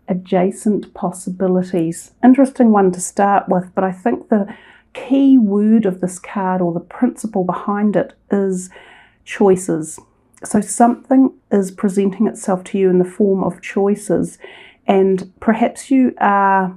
adjacent possibilities. Interesting one to start with, but I think the key word of this card, or the principle behind it, is choices. So something is presenting itself to you in the form of choices, and perhaps you are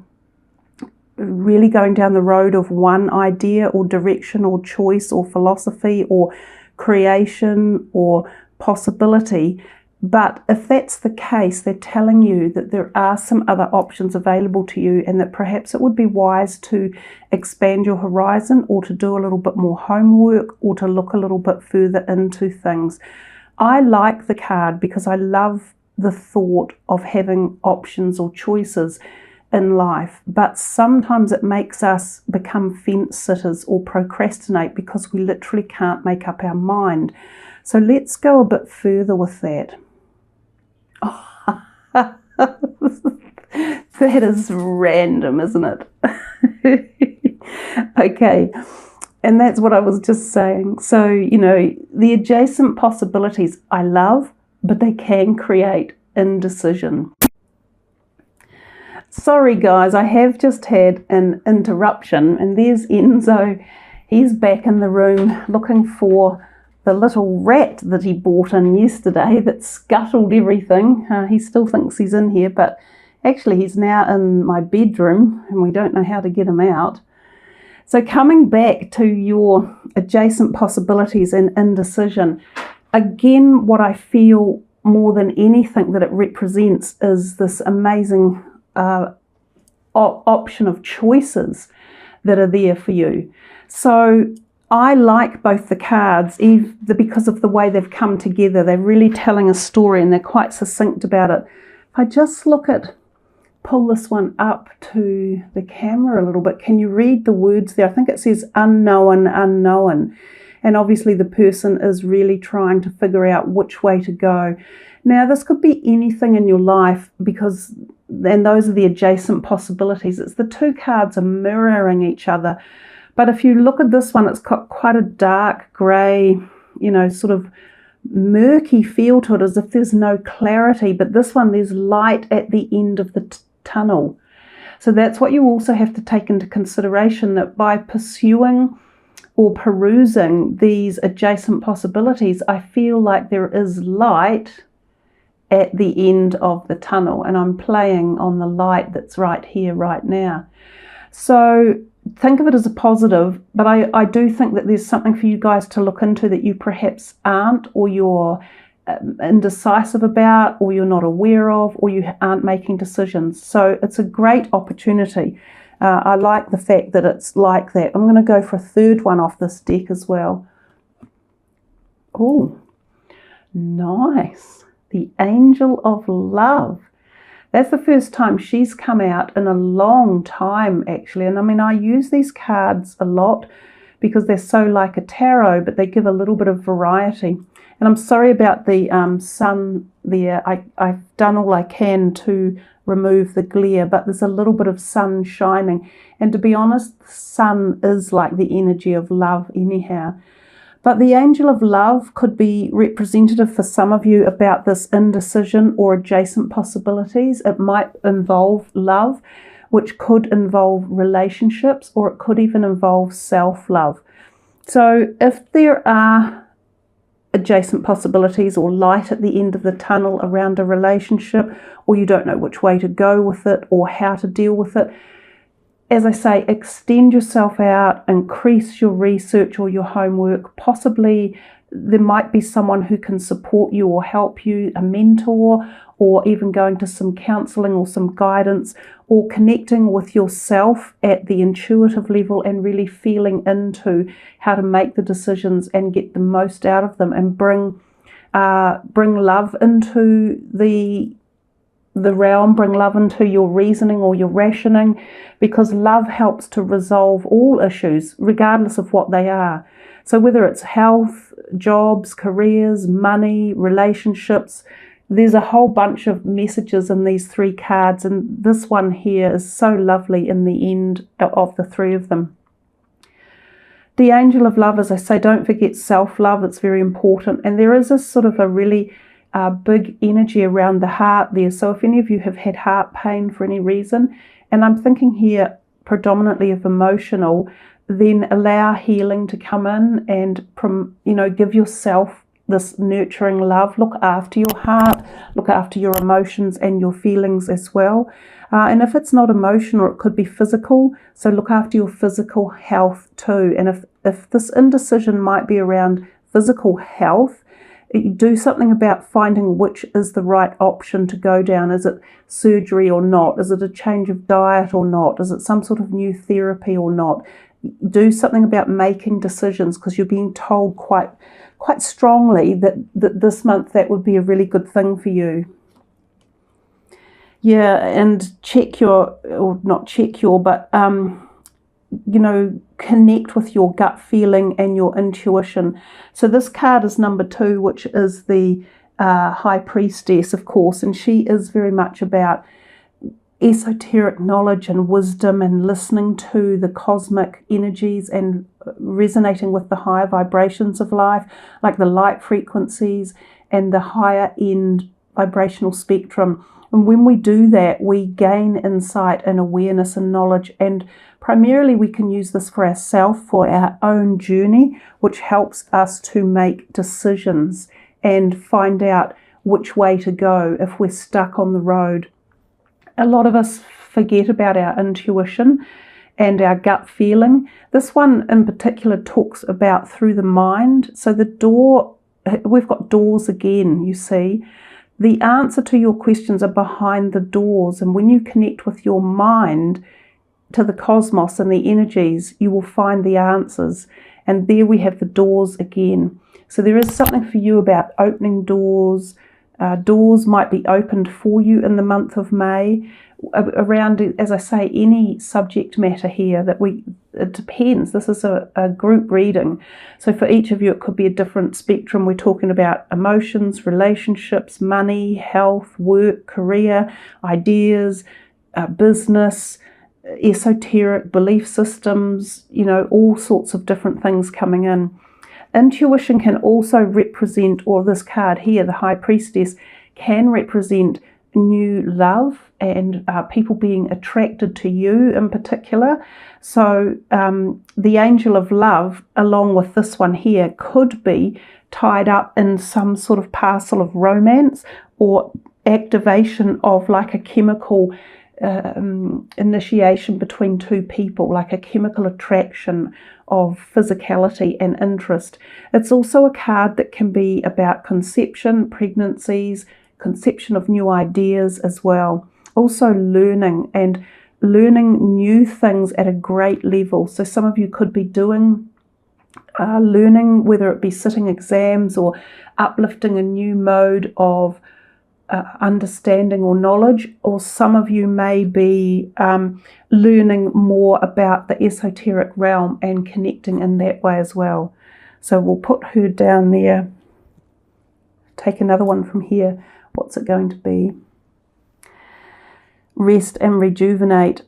really going down the road of one idea or direction or choice or philosophy or creation or possibility. But if that's the case, they're telling you that there are some other options available to you, and that perhaps it would be wise to expand your horizon, or to do a little bit more homework, or to look a little bit further into things. I like the card because I love the thought of having options or choices in life, but sometimes it makes us become fence sitters or procrastinate because we literally can't make up our mind. So let's go a bit further with that. Oh, that is random, isn't it? Okay, and that's what I was just saying. So, you know, the adjacent possibilities I love, but they can create indecision. Sorry guys, I have just had an interruption, and there's Enzo. He's back in the room looking for the little rat that he brought in yesterday that scuttled everything. He still thinks he's in here, but actually he's now in my bedroom and we don't know how to get him out. So coming back to your adjacent possibilities and indecision, again, what I feel more than anything that it represents is this amazing option of choices that are there for you. So I like both the cards because of the way they've come together. They're really telling a story and they're quite succinct about it. If I just pull this one up to the camera a little bit, can you read the words there? I think it says unknown, unknown. And obviously the person is really trying to figure out which way to go. Now, this could be anything in your life, because then those are the adjacent possibilities. It's the two cards are mirroring each other. But if you look at this one, it's got quite a dark grey, you know, sort of murky feel to it, as if there's no clarity. But this one, there's light at the end of the tunnel. So that's what you also have to take into consideration, that by pursuing or perusing these adjacent possibilities, I feel like there is light at the end of the tunnel, and I'm playing on the light that's right here, right now. So think of it as a positive, but I do think that there's something for you guys to look into that you perhaps aren't, or you're indecisive about, or you're not aware of, or you aren't making decisions. So it's a great opportunity. I like the fact that it's like that. I'm going to go for a third one off this deck as well. Oh, nice. The Angel of Love. That's the first time she's come out in a long time, actually. And I mean, I use these cards a lot because they're so like a tarot, but they give a little bit of variety. And I'm sorry about the sun there. I've done all I can to remove the glare, but there's a little bit of sun shining. And to be honest, the sun is like the energy of love anyhow. But the Angel of Love could be representative for some of you about this indecision or adjacent possibilities. It might involve love, which could involve relationships, or it could even involve self-love. So if there are adjacent possibilities or light at the end of the tunnel around a relationship, or you don't know which way to go with it or how to deal with it, as I say, extend yourself out, increase your research or your homework. Possibly there might be someone who can support you or help you, a mentor, or even going to some counselling or some guidance, or connecting with yourself at the intuitive level and really feeling into how to make the decisions and get the most out of them, and bring love into the realm, bring love into your reasoning or your rationing, because love helps to resolve all issues, regardless of what they are. So whether it's health, jobs, careers, money, relationships, there's a whole bunch of messages in these three cards, and this one here is so lovely in the end of the three of them. The Angel of Love, as I say, don't forget self-love. It's very important. And there is a sort of a really big energy around the heart there. So if any of you have had heart pain for any reason, and I'm thinking here predominantly of emotional, then allow healing to come in and, give yourself this nurturing love. Look after your heart, look after your emotions and your feelings as well. And if it's not emotional, it could be physical. So look after your physical health too. And if this indecision might be around physical health, you do something about finding which is the right option to go down. Is it surgery or not? Is it a change of diet or not? Is it some sort of new therapy or not? Do something about making decisions, because you're being told quite strongly that this month that would be a really good thing for you. Yeah, and connect with your gut feeling and your intuition. So this card is number 2, which is the High Priestess, of course, and she is very much about esoteric knowledge and wisdom and listening to the cosmic energies and resonating with the higher vibrations of life, like the light frequencies and the higher end vibrational spectrum. And when we do that, we gain insight and awareness and knowledge, and primarily we can use this for ourselves, for our own journey, which helps us to make decisions and find out which way to go if we're stuck on the road. A lot of us forget about our intuition and our gut feeling. This one in particular talks about through the mind. So the door, we've got doors again, you see. The answer to your questions are behind the doors, and when you connect with your mind to the cosmos and the energies, you will find the answers. And there we have the doors again. So there is something for you about opening doors. Doors might be opened for you in the month of May around, as I say, any subject matter here it depends. This is a group reading. So for each of you, it could be a different spectrum. We're talking about emotions, relationships, money, health, work, career, ideas, business, esoteric belief systems, all sorts of different things coming in. Intuition can also represent, or this card here, the High Priestess, can represent new love and people being attracted to you in particular. So the angel of love, along with this one here, could be tied up in some sort of parcel of romance or activation of like a chemical initiation between two people, like a chemical attraction of physicality and interest. It's also a card that can be about conception, pregnancies, conception of new ideas as well. Also learning new things at a great level. So some of you could be doing learning, whether it be sitting exams or uplifting a new mode of understanding or knowledge, or some of you may be learning more about the esoteric realm and connecting in that way as well. So we'll put her down there. Take another one from here. What's it going to be? Rest and rejuvenate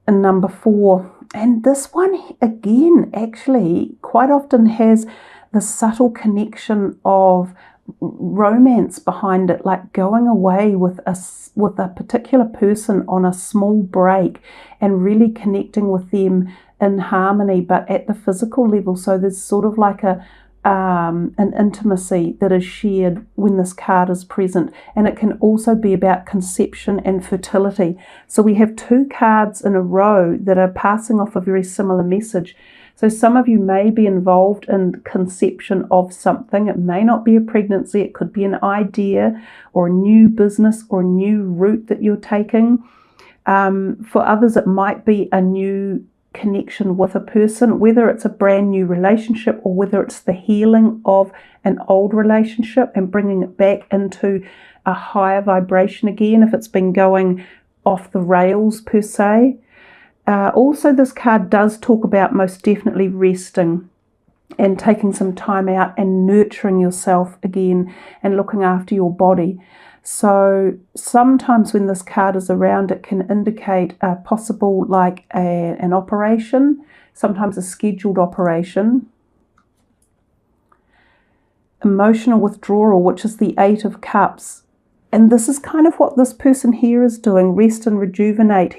in number 4. And this one again actually quite often has the subtle connection of romance behind it, like going away with a particular person on a small break and really connecting with them in harmony, but at the physical level. So there's sort of like an intimacy that is shared when this card is present, and it can also be about conception and fertility. So we have 2 cards in a row that are passing off a very similar message. So some of you may be involved in conception of something. It may not be a pregnancy. It could be an idea or a new business or a new route that you're taking. For others, it might be a new connection with a person, whether it's a brand new relationship or whether it's the healing of an old relationship and bringing it back into a higher vibration again, if it's been going off the rails per se. Also, this card does talk about most definitely resting and taking some time out and nurturing yourself again and looking after your body. So sometimes when this card is around, it can indicate a possible like an operation, sometimes a scheduled operation. emotional withdrawal, which is the Eight of Cups. And this is kind of what this person here is doing, rest and rejuvenate.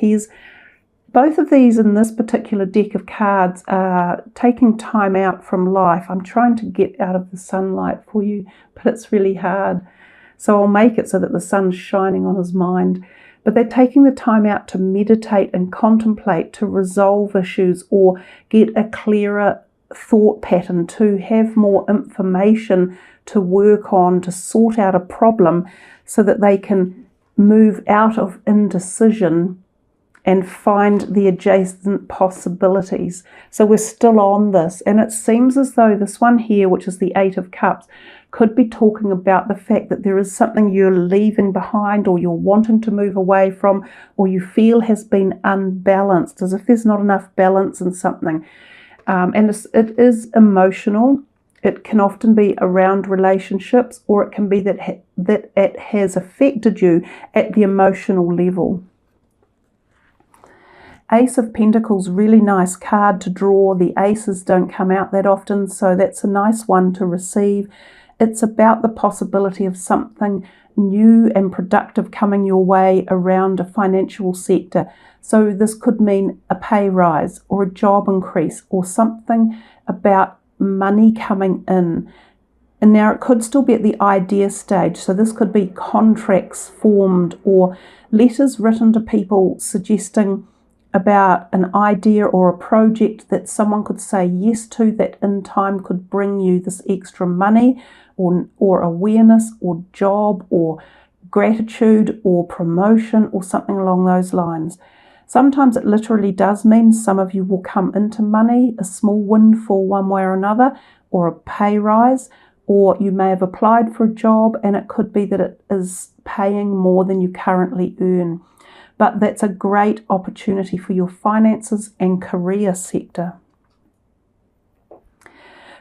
Both of these in this particular deck of cards are taking time out from life. I'm trying to get out of the sunlight for you, but it's really hard. So I'll make it so that the sun's shining on his mind. But they're taking the time out to meditate and contemplate, to resolve issues or get a clearer thought pattern, to have more information to work on, to sort out a problem so that they can move out of indecision and find the adjacent possibilities. So we're still on this, and it seems as though this one here, which is the Eight of Cups, could be talking about the fact that there is something you're leaving behind, or you're wanting to move away from, or you feel has been unbalanced, as if there's not enough balance in something. And it is emotional. It can often be around relationships, or it can be that it has affected you at the emotional level. Ace of Pentacles, really nice card to draw. The aces don't come out that often, so that's a nice one to receive. It's about the possibility of something new and productive coming your way around a financial sector. So this could mean a pay rise or a job increase or something about money coming in. And now it could still be at the idea stage. So this could be contracts formed or letters written to people suggesting about an idea or a project that someone could say yes to, that in time could bring you this extra money or awareness or job or gratitude or promotion or something along those lines. Sometimes it literally does mean some of you will come into money, a small windfall one way or another, or a pay rise, or you may have applied for a job and it could be that it is paying more than you currently earn. But that's a great opportunity for your finances and career sector.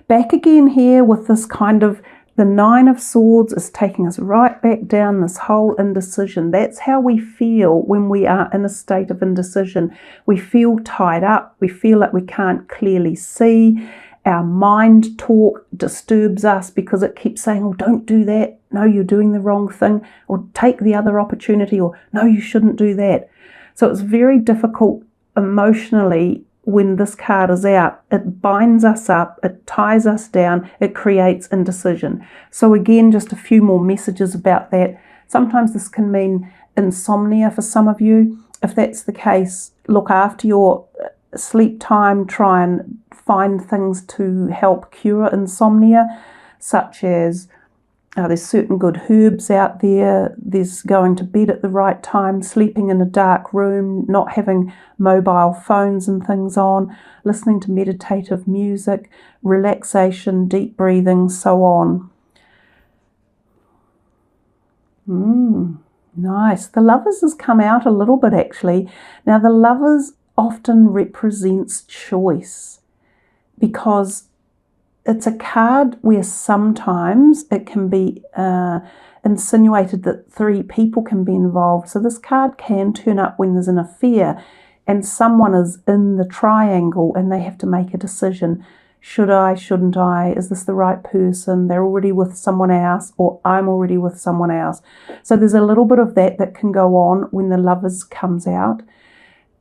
Back again here with this kind of, the Nine of Swords is taking us right back down this whole indecision. That's how we feel when we are in a state of indecision. We feel tied up. We feel like we can't clearly see. Our mind talk disturbs us because it keeps saying, oh, don't do that. No, you're doing the wrong thing. Or take the other opportunity. Or no, you shouldn't do that. So it's very difficult emotionally when this card is out. It binds us up. It ties us down. It creates indecision. So again, just a few more messages about that. Sometimes this can mean insomnia for some of you. If that's the case, look after your sleep time. Try and find things to help cure insomnia, such as there's certain good herbs out there. There's going to bed at the right time, sleeping in a dark room, not having mobile phones and things on, listening to meditative music, relaxation, deep breathing, so on. Nice. The Lovers has come out a little bit actually. Now the Lovers often represents choice, because it's a card where sometimes it can be insinuated that three people can be involved. So this card can turn up when there's an affair and someone is in the triangle and they have to make a decision. Should I, shouldn't I? Is this the right person? They're already with someone else, or I'm already with someone else. So there's a little bit of that can go on when the Lovers comes out.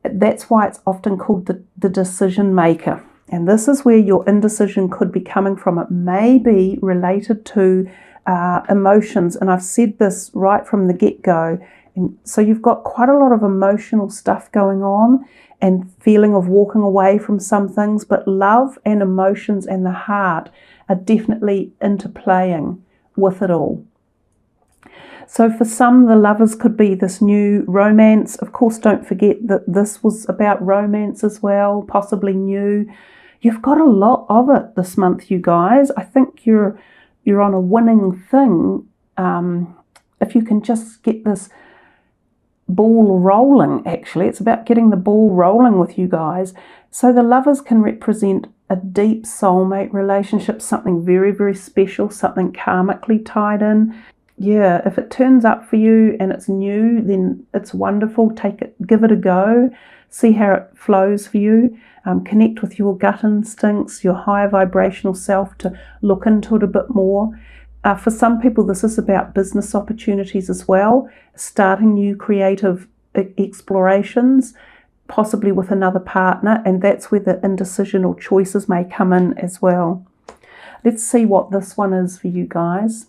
That's why it's often called the decision maker. And this is where your indecision could be coming from. It may be related to emotions. And I've said this right from the get-go. And so you've got quite a lot of emotional stuff going on and feeling of walking away from some things. But love and emotions and the heart are definitely interplaying with it all. So for some, the Lovers could be this new romance. Of course, don't forget that this was about romance as well, possibly new. You've got a lot of it this month, you guys. I think you're on a winning thing. If you can just get this ball rolling, actually. It's about getting the ball rolling with you guys. So the Lovers can represent a deep soulmate relationship, something very, very special, something karmically tied in. Yeah, if it turns up for you and it's new, then it's wonderful. Take it, give it a go, see how it flows for you. Connect with your gut instincts, your higher vibrational self, to look into it a bit more. For some people, this is about business opportunities as well, starting new creative explorations, possibly with another partner, and that's where the indecision or choices may come in as well. Let's see what this one is for you guys.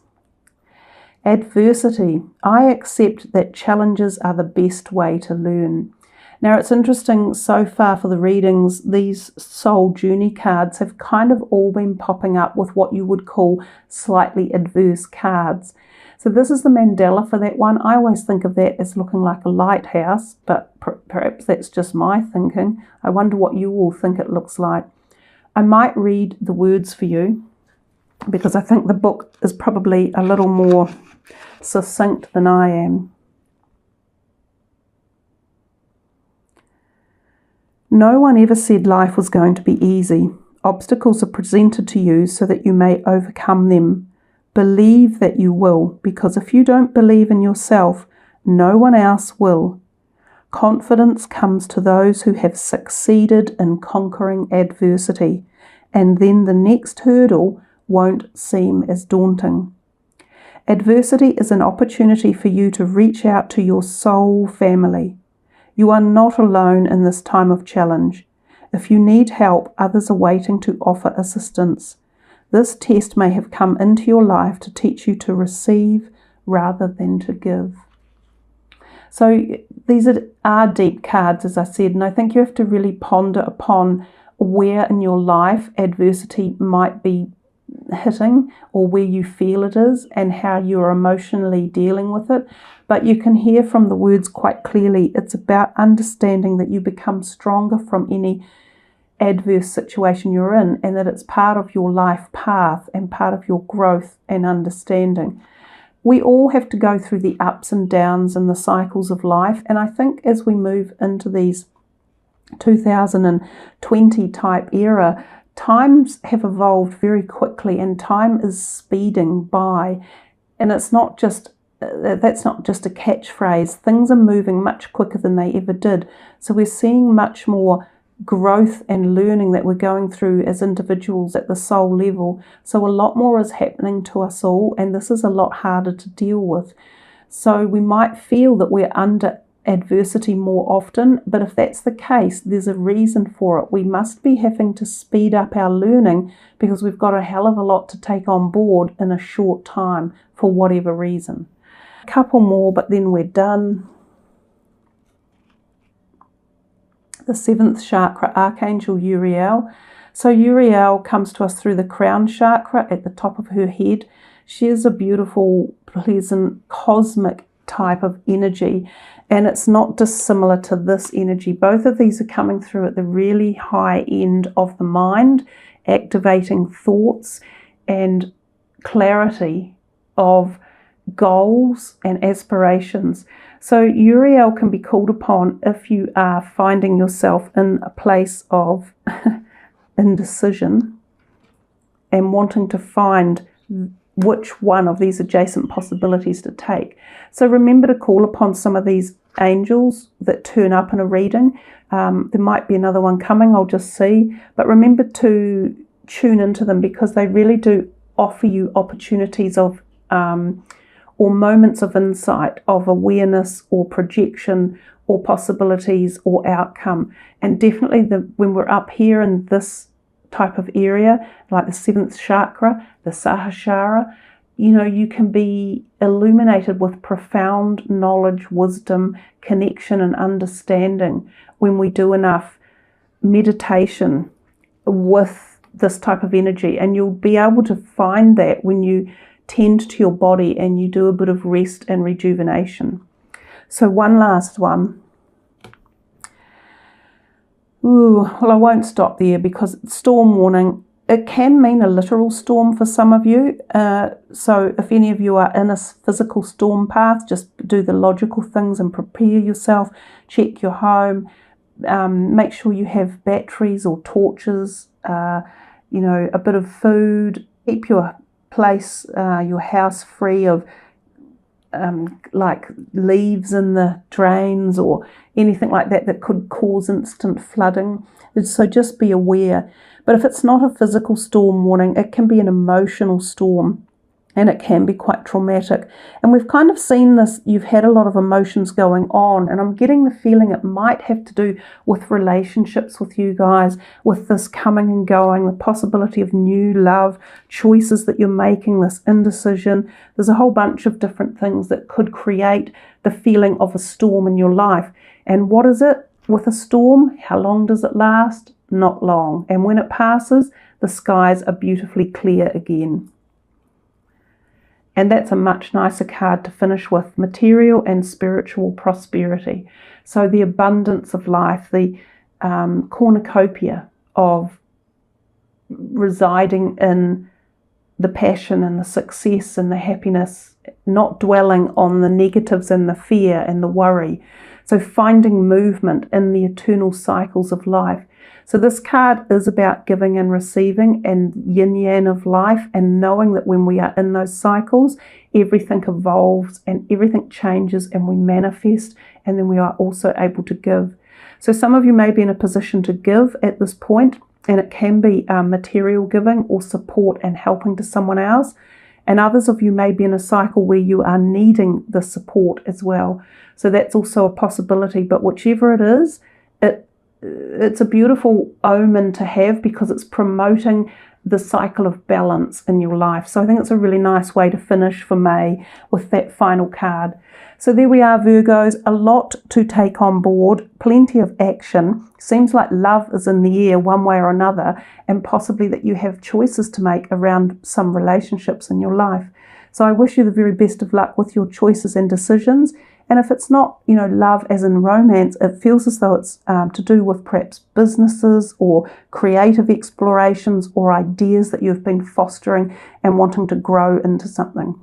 Adversity. I accept that challenges are the best way to learn. Now, it's interesting, so far for the readings, these soul journey cards have kind of all been popping up with what you would call slightly adverse cards. So this is the mandala for that one. I always think of that as looking like a lighthouse, but perhaps that's just my thinking. I wonder what you all think it looks like. I might read the words for you, because I think the book is probably a little more succinct than I am. No one ever said life was going to be easy. Obstacles are presented to you so that you may overcome them. Believe that you will, because if you don't believe in yourself, no one else will. Confidence comes to those who have succeeded in conquering adversity, and then the next hurdle won't seem as daunting. Adversity is an opportunity for you to reach out to your soul family. You are not alone in this time of challenge. If you need help, others are waiting to offer assistance. This test may have come into your life to teach you to receive rather than to give. So these are deep cards, as I said, and I think you have to really ponder upon where in your life adversity might be hitting, or where you feel it is, and how you're emotionally dealing with it. But you can hear from the words quite clearly, it's about understanding that you become stronger from any adverse situation you're in, and that it's part of your life path and part of your growth and understanding. We all have to go through the ups and downs and the cycles of life, and I think as we move into these 2020 type era, times have evolved very quickly, and time is speeding by, and it's not just that's not just a catchphrase. Things are moving much quicker than they ever did. So we're seeing much more growth and learning that we're going through as individuals at the soul level. So a lot more is happening to us all, and this is a lot harder to deal with. So we might feel that we're under adversity more often, but if that's the case, there's a reason for it. We must be having to speed up our learning because we've got a hell of a lot to take on board in a short time for whatever reason. A couple more, but then we're done. The 7th chakra, Archangel Uriel. So Uriel comes to us through the crown chakra at the top of her head. She is a beautiful, pleasant, cosmic type of energy, and it's not dissimilar to this energy. Both of these are coming through at the really high end of the mind, activating thoughts and clarity of goals and aspirations. So Uriel can be called upon if you are finding yourself in a place of indecision and wanting to find which one of these adjacent possibilities to take. So remember to call upon some of these angels that turn up in a reading. There might be another one coming, I'll just see. But remember to tune into them, because they really do offer you opportunities of or moments of insight, of awareness or projection or possibilities or outcome. And definitely when we're up here in this type of area, like the 7th chakra, the Sahasrara, you can be illuminated with profound knowledge, wisdom, connection and understanding when we do enough meditation with this type of energy. And you'll be able to find that when you tend to your body and you do a bit of rest and rejuvenation. So one last one. Well, I won't stop there, because storm warning, it can mean a literal storm for some of you. So if any of you are in a physical storm path, just do the logical things and prepare yourself. Check your home. Make sure you have batteries or torches, a bit of food. Keep your place, your house free of like leaves in the drains or anything like that that could cause instant flooding. So just be aware. But if it's not a physical storm warning, it can be an emotional storm. And it can be quite traumatic. And we've kind of seen this, you've had a lot of emotions going on, and I'm getting the feeling it might have to do with relationships with you guys, with this coming and going, the possibility of new love, choices that you're making, this indecision. There's a whole bunch of different things that could create the feeling of a storm in your life. And what is it with a storm? How long does it last? Not long. And when it passes, the skies are beautifully clear again. And that's a much nicer card to finish with, material and spiritual prosperity. So the abundance of life, the cornucopia of residing in the passion and the success and the happiness, not dwelling on the negatives and the fear and the worry. So finding movement in the eternal cycles of life. So this card is about giving and receiving and yin-yang of life, and knowing that when we are in those cycles, everything evolves and everything changes and we manifest, and then we are also able to give. So some of you may be in a position to give at this point, and it can be material giving or support and helping to someone else. And others of you may be in a cycle where you are needing the support as well. So that's also a possibility. But whichever it is, it's a beautiful omen to have, because it's promoting the cycle of balance in your life. So I think it's a really nice way to finish for May with that final card. So there we are, Virgos, a lot to take on board, plenty of action. Seems like love is in the air one way or another, and possibly that you have choices to make around some relationships in your life. So I wish you the very best of luck with your choices and decisions. And if it's not, love as in romance, it feels as though it's to do with perhaps businesses or creative explorations or ideas that you've been fostering and wanting to grow into something.